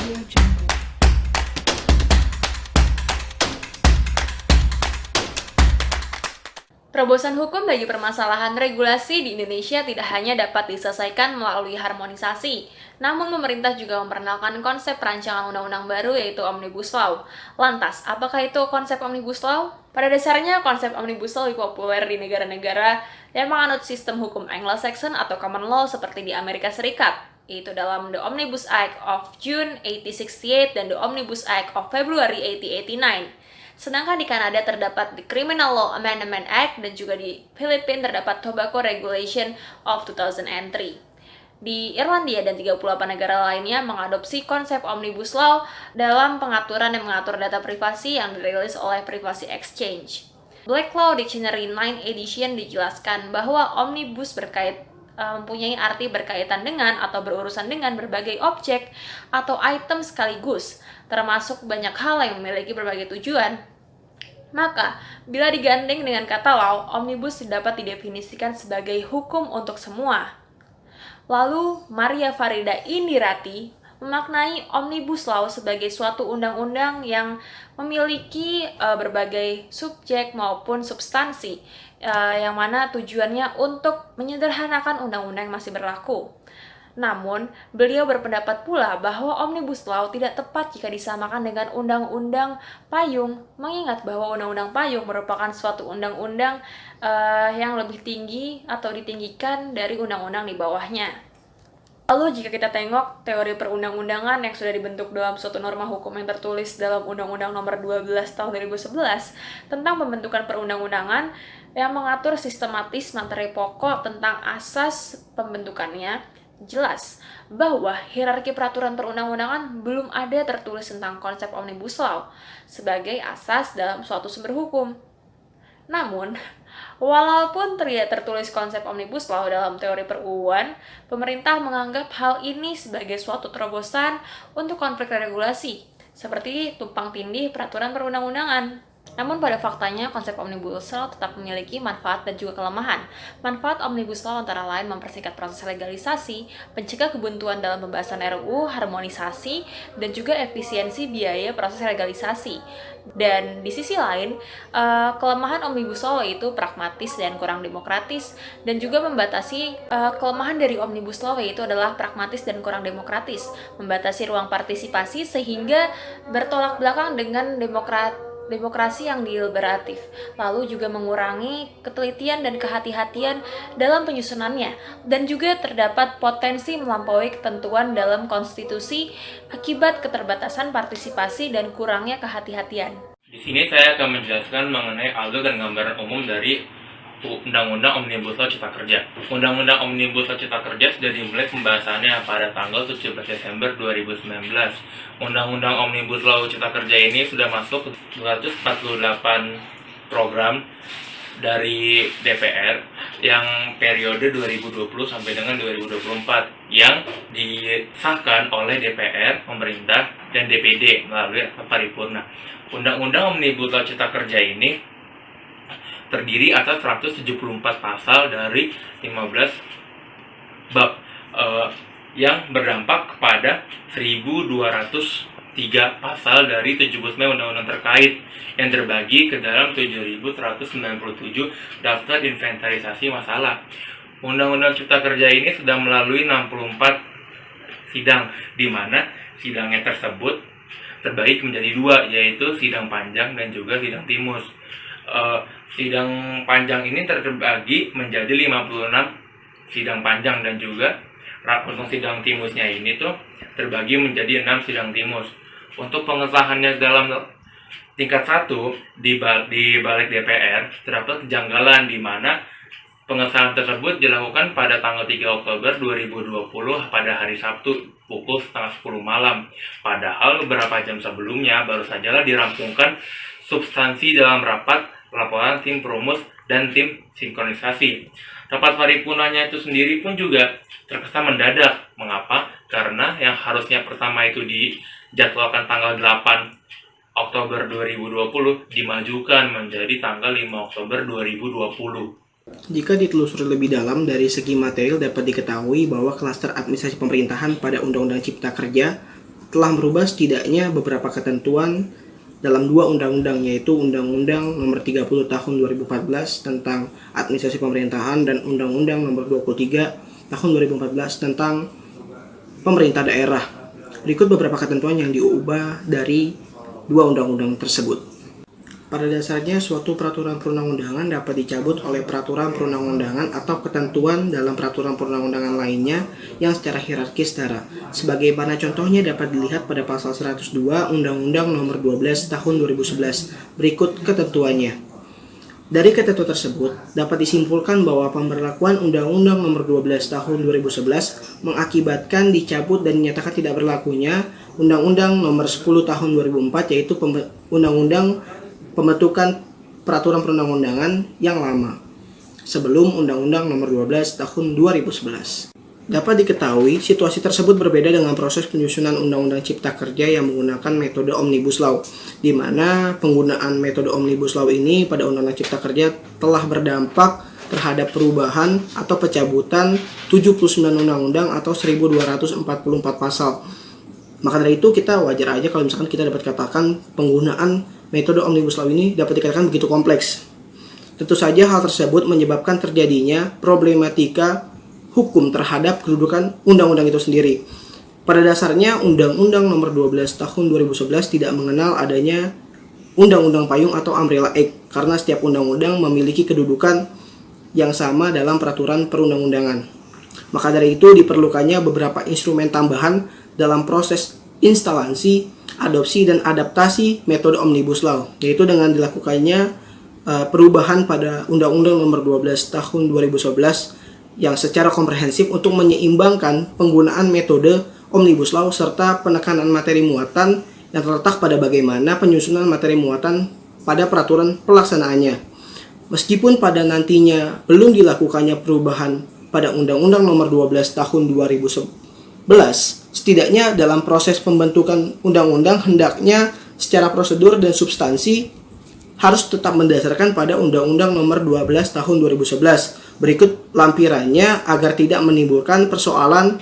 Audio Jungle. Terobosan hukum bagi permasalahan regulasi di Indonesia tidak hanya dapat diselesaikan melalui harmonisasi, namun pemerintah juga memperkenalkan konsep rancangan undang-undang baru yaitu Omnibus Law. Lantas, apakah itu konsep Omnibus Law? Pada dasarnya, konsep Omnibus Law lebih populer di negara-negara yang menganut sistem hukum Anglo-Saxon atau Common Law seperti di Amerika Serikat, yaitu dalam The Omnibus Act of June 1868 dan The Omnibus Act of February 1889. Sedangkan di Kanada terdapat the Criminal Law Amendment Act dan juga di Filipina terdapat Tobacco Regulation of 2003. Di Irlandia dan 38 negara lainnya mengadopsi konsep Omnibus Law dalam pengaturan yang mengatur data privasi yang dirilis oleh Privacy Exchange. Black Law Dictionary 9 edition dijelaskan bahwa omnibus mempunyai arti berkaitan dengan atau berurusan dengan berbagai objek atau item sekaligus, termasuk banyak hal yang memiliki berbagai tujuan. Maka, bila digandeng dengan kata law, omnibus dapat didefinisikan sebagai hukum untuk semua. Lalu, Maria Farida Indirati memaknai Omnibus Law sebagai suatu undang-undang yang memiliki berbagai subjek maupun substansi, yang mana tujuannya untuk menyederhanakan undang-undang yang masih berlaku. Namun, beliau berpendapat pula bahwa Omnibus Law tidak tepat jika disamakan dengan Undang-Undang Payung, mengingat bahwa Undang-Undang Payung merupakan suatu undang-undang yang lebih tinggi atau ditinggikan dari undang-undang di bawahnya. Lalu jika kita tengok teori perundang-undangan yang sudah dibentuk dalam suatu norma hukum yang tertulis dalam Undang-Undang Nomor 12 Tahun 2011 tentang pembentukan perundang-undangan yang mengatur sistematis materi pokok tentang asas pembentukannya, jelas bahwa hierarki peraturan perundang-undangan belum ada tertulis tentang konsep Omnibus Law sebagai asas dalam suatu sumber hukum. Namun, walaupun tidak tertulis konsep Omnibus Law dalam teori per-UUan, pemerintah menganggap hal ini sebagai suatu terobosan untuk konflik regulasi, seperti tumpang tindih peraturan perundang-undangan. Namun pada faktanya, konsep Omnibus Law tetap memiliki manfaat dan juga kelemahan. Manfaat Omnibus Law antara lain mempersingkat proses legalisasi, mencegah kebuntuan dalam pembahasan RUU, harmonisasi, dan juga efisiensi biaya proses legalisasi. Dan di sisi lain, kelemahan Omnibus Law yaitu pragmatis dan kurang demokratis, dan juga membatasi kelemahan dari Omnibus Law yaitu adalah pragmatis dan kurang demokratis, membatasi ruang partisipasi sehingga bertolak belakang dengan demokrasi yang deliberatif, lalu juga mengurangi ketelitian dan kehati-hatian dalam penyusunannya, dan juga terdapat potensi melampaui ketentuan dalam konstitusi akibat keterbatasan partisipasi dan kurangnya kehati-hatian. Di sini saya akan menjelaskan mengenai alur dan gambaran umum dari Undang-Undang Omnibus Law Cipta Kerja. Undang-Undang Omnibus Law Cipta Kerja sudah dimulai pembahasannya pada tanggal 17 Desember 2019. Undang-Undang Omnibus Law Cipta Kerja ini sudah masuk ke 248 program dari DPR yang periode 2020 sampai dengan 2024 yang disahkan oleh DPR, pemerintah, dan DPD melalui paripurna. Undang-Undang Omnibus Law Cipta Kerja ini terdiri atas 174 pasal dari 15 bab yang berdampak kepada 1.203 pasal dari 79 undang-undang terkait yang terbagi ke dalam 7.197 daftar inventarisasi masalah. Undang-Undang Cipta Kerja ini sudah melalui 64 sidang, di mana sidangnya tersebut terbagi menjadi dua, yaitu sidang panjang dan juga sidang timus. Sidang panjang ini terbagi menjadi 56 sidang panjang dan juga untuk sidang timusnya ini tuh terbagi menjadi 6 sidang timus. Untuk pengesahannya dalam tingkat 1 di balik DPR terdapat kejanggalan di mana pengesahan tersebut dilakukan pada tanggal 3 Oktober 2020 pada hari Sabtu pukul setengah 10 malam. Padahal beberapa jam sebelumnya baru sajalah dirampungkan substansi dalam rapat laporan tim perumus dan tim sinkronisasi. Rapat paripurnanya itu sendiri pun juga terkesan mendadak. Mengapa? Karena yang harusnya pertama itu dijadwalkan tanggal 8 Oktober 2020 dimajukan menjadi tanggal 5 Oktober 2020. Jika ditelusuri lebih dalam dari segi material dapat diketahui bahwa klaster administrasi pemerintahan pada Undang-Undang Cipta Kerja telah merubah setidaknya beberapa ketentuan dalam dua undang-undang, yaitu Undang-Undang Nomor 30 Tahun 2014 tentang Administrasi Pemerintahan dan Undang-Undang Nomor 23 Tahun 2014 tentang Pemerintah Daerah. Berikut beberapa ketentuan yang diubah dari dua undang-undang tersebut. Pada dasarnya, suatu peraturan perundang-undangan dapat dicabut oleh peraturan perundang-undangan atau ketentuan dalam peraturan perundang-undangan lainnya yang secara hierarkis setara. Sebagaimana contohnya dapat dilihat pada pasal 102 Undang-Undang Nomor 12 Tahun 2011. Berikut ketentuannya. Dari ketentuan tersebut, dapat disimpulkan bahwa pemberlakuan Undang-Undang Nomor 12 Tahun 2011 mengakibatkan dicabut dan dinyatakan tidak berlakunya Undang-Undang Nomor 10 Tahun 2004, yaitu Undang-Undang Pembentukan Peraturan Perundang-undangan yang lama sebelum Undang-Undang Nomor 12 Tahun 2011. Dapat diketahui, situasi tersebut berbeda dengan proses penyusunan Undang-Undang Cipta Kerja yang menggunakan metode Omnibus Law, di mana penggunaan metode Omnibus Law ini pada Undang-Undang Cipta Kerja telah berdampak terhadap perubahan atau pencabutan 79 undang-undang atau 1244 pasal. Maka dari itu kita wajar aja kalau misalkan kita dapat katakan penggunaan metode Omnibus Law ini dapat dikatakan begitu kompleks. Tentu saja hal tersebut menyebabkan terjadinya problematika hukum terhadap kedudukan undang-undang itu sendiri. Pada dasarnya, Undang-Undang Nomor 12 Tahun 2011 tidak mengenal adanya Undang-Undang Payung atau Umbrella Act, karena setiap undang-undang memiliki kedudukan yang sama dalam peraturan perundang-undangan. Maka dari itu diperlukannya beberapa instrumen tambahan dalam proses instalasi, adopsi, dan adaptasi metode Omnibus Law, yaitu dengan dilakukannya perubahan pada Undang-Undang Nomor 12 Tahun 2011 yang secara komprehensif untuk menyeimbangkan penggunaan metode Omnibus Law serta penekanan materi muatan yang terletak pada bagaimana penyusunan materi muatan pada peraturan pelaksanaannya. Meskipun pada nantinya belum dilakukannya perubahan pada Undang-Undang Nomor 12 Tahun 2011, setidaknya dalam proses pembentukan undang-undang hendaknya secara prosedur dan substansi harus tetap mendasarkan pada Undang-Undang Nomor 12 Tahun 2011. Berikut lampirannya agar tidak menimbulkan persoalan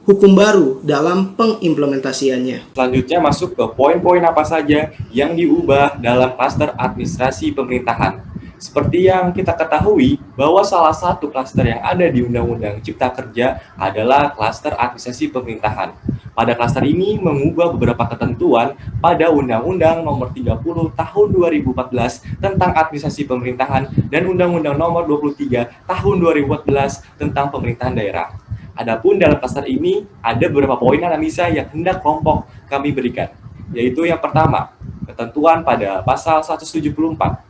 hukum baru dalam pengimplementasiannya. Selanjutnya masuk ke poin-poin apa saja yang diubah dalam klaster administrasi pemerintahan. Seperti yang kita ketahui bahwa salah satu klaster yang ada di Undang-Undang Cipta Kerja adalah klaster administrasi pemerintahan. Pada klaster ini mengubah beberapa ketentuan pada Undang-Undang Nomor 30 Tahun 2014 tentang administrasi pemerintahan dan Undang-Undang Nomor 23 Tahun 2014 tentang pemerintahan daerah. Adapun dalam klaster ini ada beberapa poin analisa yang hendak kelompok kami berikan, yaitu yang pertama, ketentuan pada pasal 174.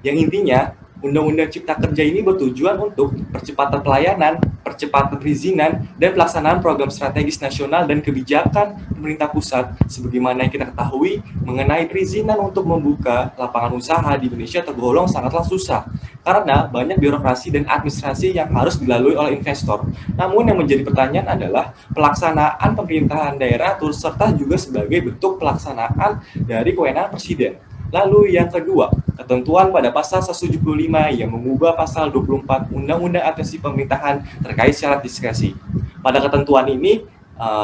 Yang intinya, Undang-Undang Cipta Kerja ini bertujuan untuk percepatan pelayanan, percepatan perizinan, dan pelaksanaan program strategis nasional dan kebijakan pemerintah pusat. Sebagaimana yang kita ketahui, mengenai perizinan untuk membuka lapangan usaha di Indonesia tergolong sangatlah susah, karena banyak birokrasi dan administrasi yang harus dilalui oleh investor. Namun yang menjadi pertanyaan adalah pelaksanaan pemerintahan daerah turut serta juga sebagai bentuk pelaksanaan dari kewenangan presiden. Lalu yang kedua, ketentuan pada pasal 175 yang mengubah pasal 24 Undang-Undang Administrasi Pemerintahan terkait syarat diskresi. Pada ketentuan ini,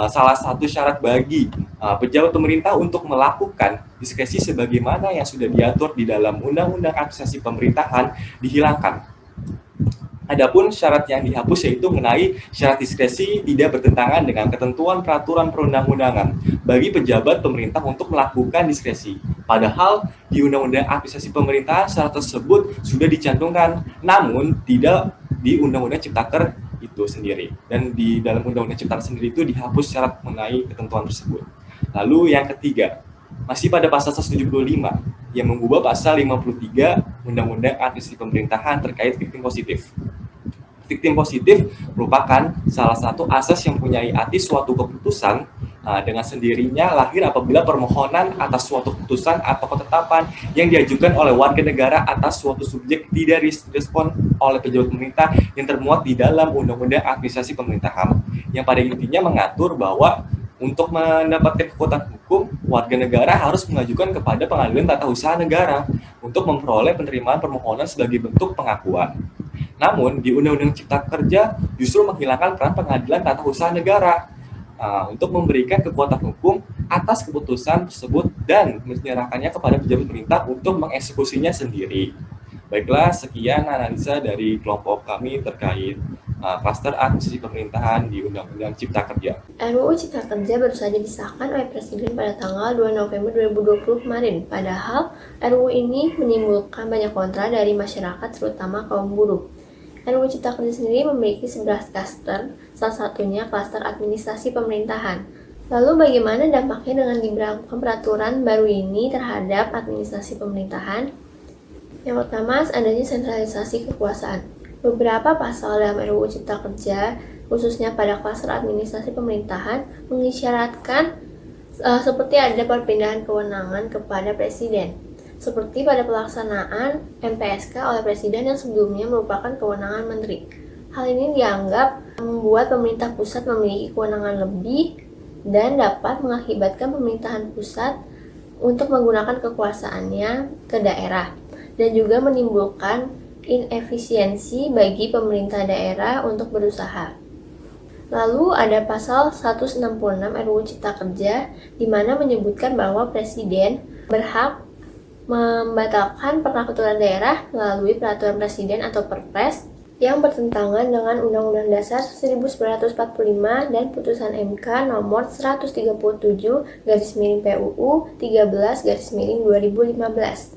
salah satu syarat bagi pejabat pemerintah untuk melakukan diskresi sebagaimana yang sudah diatur di dalam Undang-Undang Administrasi Pemerintahan dihilangkan. Adapun syarat yang dihapus yaitu mengenai syarat diskresi tidak bertentangan dengan ketentuan peraturan perundang-undangan bagi pejabat pemerintah untuk melakukan diskresi. Padahal di Undang-Undang Administrasi Pemerintahan syarat tersebut sudah dicantumkan, namun tidak di Undang-Undang Cipta Kerja itu sendiri. Dan di dalam Undang-Undang Cipta Kerja sendiri itu dihapus syarat mengenai ketentuan tersebut. Lalu yang ketiga, masih pada pasal 175 yang mengubah pasal 53 Undang-Undang Administrasi Pemerintahan terkait victim positif. Victim positif merupakan salah satu asas yang mempunyai arti suatu keputusan dengan sendirinya lahir apabila permohonan atas suatu keputusan atau ketetapan yang diajukan oleh warga negara atas suatu subjek tidak direspon oleh pejabat pemerintah yang termuat di dalam Undang-Undang Administrasi Pemerintahan, yang pada intinya mengatur bahwa untuk mendapatkan kekuatan hukum, warga negara harus mengajukan kepada Pengadilan Tata Usaha Negara untuk memperoleh penerimaan permohonan sebagai bentuk pengakuan. Namun, di Undang-Undang Cipta Kerja justru menghilangkan peran Pengadilan Tata Usaha Negara. untuk memberikan kekuatan hukum atas keputusan tersebut dan menyerahkannya kepada pejabat pemerintah untuk mengeksekusinya sendiri. Baiklah, sekian analisa dari kelompok kami terkait klaster administrasi pemerintahan di Undang-Undang Cipta Kerja. RUU Cipta Kerja baru saja disahkan oleh Presiden pada tanggal 2 November 2020 kemarin. Padahal RUU ini menimbulkan banyak kontra dari masyarakat, terutama kaum buruh. RUU Cipta Kerja sendiri memiliki 11 klaster, salah satunya klaster administrasi pemerintahan. Lalu bagaimana dampaknya dengan diberlakukan peraturan baru ini terhadap administrasi pemerintahan? Yang pertama, adanya sentralisasi kekuasaan. Beberapa pasal dalam RUU Cipta Kerja, khususnya pada klaster administrasi pemerintahan, mengisyaratkan seperti ada perpindahan kewenangan kepada Presiden, seperti pada pelaksanaan MPSK oleh Presiden yang sebelumnya merupakan kewenangan Menteri. Hal ini dianggap membuat pemerintah pusat memiliki kewenangan lebih dan dapat mengakibatkan pemerintahan pusat untuk menggunakan kekuasaannya ke daerah, dan juga menimbulkan inefisiensi bagi pemerintah daerah untuk berusaha. Lalu ada pasal 166 RUU Cipta Kerja di mana menyebutkan bahwa Presiden berhak membatalkan peraturan daerah melalui peraturan Presiden atau Perpres yang bertentangan dengan Undang-Undang Dasar 1945 dan putusan MK nomor 137/PUU 13/2015.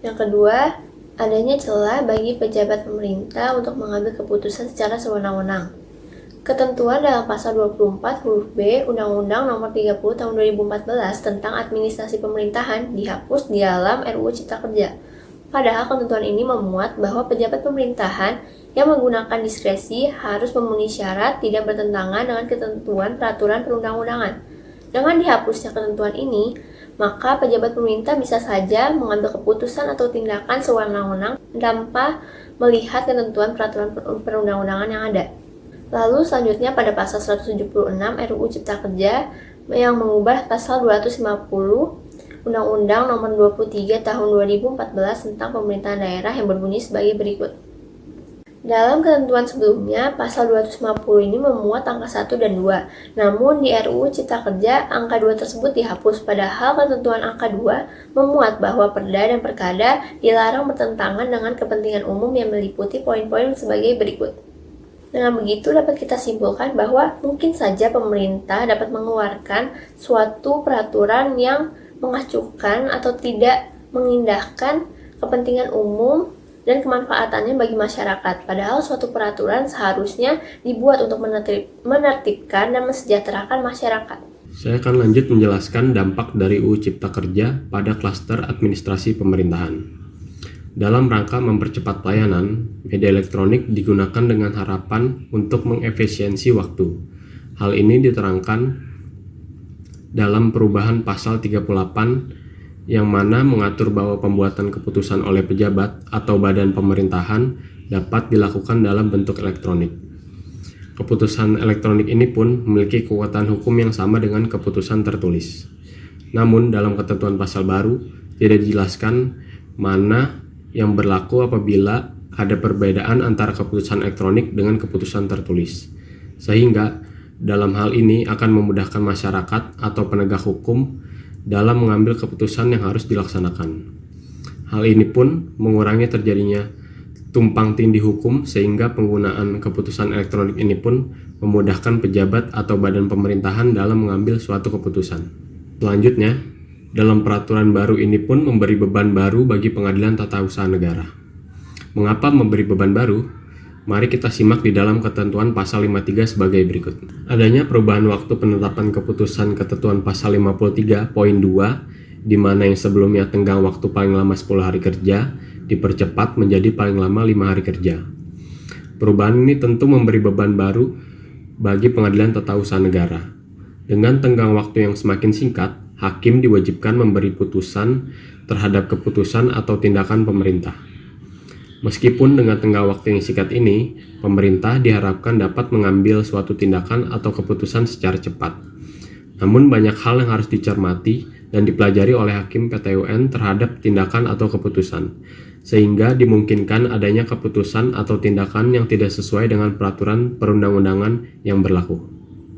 Yang kedua, adanya celah bagi pejabat pemerintah untuk mengambil keputusan secara sewenang-wenang. Ketentuan dalam pasal 24 huruf B Undang-Undang Nomor 30 Tahun 2014 tentang Administrasi Pemerintahan dihapus di dalam RUU Cipta Kerja. Padahal ketentuan ini memuat bahwa pejabat pemerintahan yang menggunakan diskresi harus memenuhi syarat tidak bertentangan dengan ketentuan peraturan perundang-undangan. Dengan dihapusnya ketentuan ini, maka pejabat pemerintah bisa saja mengambil keputusan atau tindakan sewenang-wenang tanpa melihat ketentuan peraturan perundang-undangan yang ada. Lalu selanjutnya pada pasal 176 RUU Cipta Kerja yang mengubah pasal 250 Undang-Undang Nomor 23 Tahun 2014 tentang pemerintahan daerah yang berbunyi sebagai berikut. Dalam ketentuan sebelumnya, pasal 250 ini memuat angka 1 dan 2. Namun di RUU Cipta Kerja, angka 2 tersebut dihapus, padahal ketentuan angka 2 memuat bahwa perda dan perkada dilarang bertentangan dengan kepentingan umum yang meliputi poin-poin sebagai berikut. Dengan begitu dapat kita simpulkan bahwa mungkin saja pemerintah dapat mengeluarkan suatu peraturan yang mengacuhkan atau tidak mengindahkan kepentingan umum dan kemanfaatannya bagi masyarakat. Padahal suatu peraturan seharusnya dibuat untuk menertibkan dan mesejahterakan masyarakat. Saya akan lanjut menjelaskan dampak dari UU Cipta Kerja pada klaster administrasi pemerintahan. Dalam rangka mempercepat pelayanan, media elektronik digunakan dengan harapan untuk mengefisiensi waktu. Hal ini diterangkan dalam perubahan pasal 38 yang mana mengatur bahwa pembuatan keputusan oleh pejabat atau badan pemerintahan dapat dilakukan dalam bentuk elektronik. Keputusan elektronik ini pun memiliki kekuatan hukum yang sama dengan keputusan tertulis. Namun dalam ketentuan pasal baru tidak dijelaskan mana yang berlaku apabila ada perbedaan antara keputusan elektronik dengan keputusan tertulis. Sehingga dalam hal ini akan memudahkan masyarakat atau penegak hukum dalam mengambil keputusan yang harus dilaksanakan. Hal ini pun mengurangi terjadinya tumpang tindih hukum sehingga penggunaan keputusan elektronik ini pun memudahkan pejabat atau badan pemerintahan dalam mengambil suatu keputusan. Selanjutnya, dalam peraturan baru ini pun memberi beban baru bagi Pengadilan Tata Usaha Negara. Mengapa memberi beban baru? Mari kita simak di dalam ketentuan pasal 53 sebagai berikut. Adanya perubahan waktu penetapan keputusan ketentuan pasal 53 poin 2 di mana yang sebelumnya tenggang waktu paling lama 10 hari kerja dipercepat menjadi paling lama 5 hari kerja. Perubahan ini tentu memberi beban baru bagi Pengadilan Tata Usaha Negara. Dengan tenggang waktu yang semakin singkat, hakim diwajibkan memberi putusan terhadap keputusan atau tindakan pemerintah. Meskipun dengan tenggang waktu yang singkat ini, pemerintah diharapkan dapat mengambil suatu tindakan atau keputusan secara cepat. Namun banyak hal yang harus dicermati dan dipelajari oleh hakim PT UN terhadap tindakan atau keputusan, sehingga dimungkinkan adanya keputusan atau tindakan yang tidak sesuai dengan peraturan perundang-undangan yang berlaku.